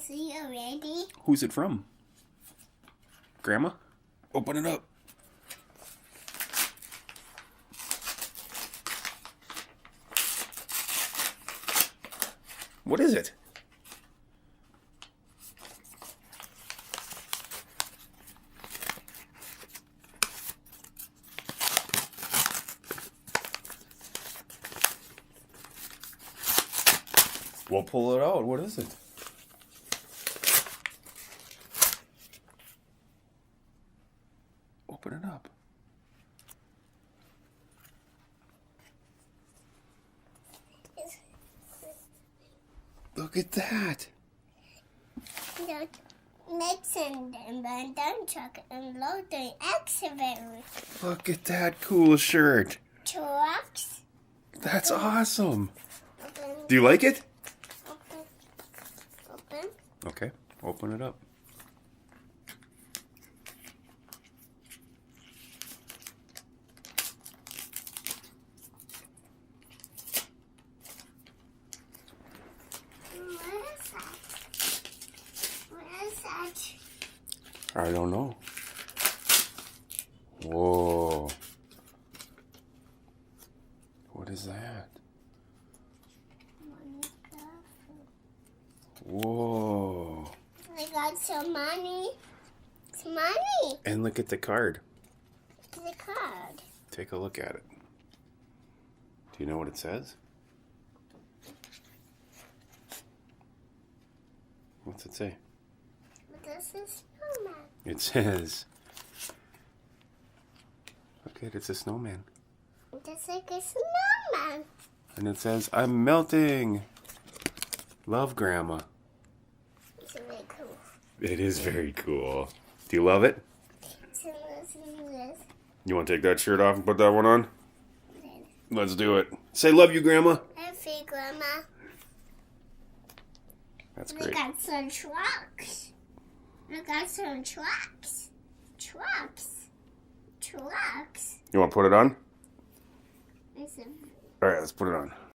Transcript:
See you ready? Who's it from? Grandma? Open it up. What is it? We'll pull it out. What is it? Open it up. Look at that. Nixon and Van Dunn truck and loading excavator Look at that cool shirt. trucks. That's awesome. Open, Do you like it? open. Okay, open it up. What is that? What is that? I don't know. Whoa. What is that? Whoa. I got some money. Some money. And look at the card. The card. Take a look at it. Do you know what it says? What's it say? This is snowman. It says... Look at it, it's a snowman. Just like a snowman. And it says, I'm melting. Love, Grandma. It's really cool. It is very cool. Do you love it? So listen to this. You want to take that shirt off and put that one on? Let's do it. Say love you, Grandma. Happy Grandma. That's We great. got some trucks. We got some trucks. Trucks. Trucks. You want to put it on? It's a All right, let's put it on.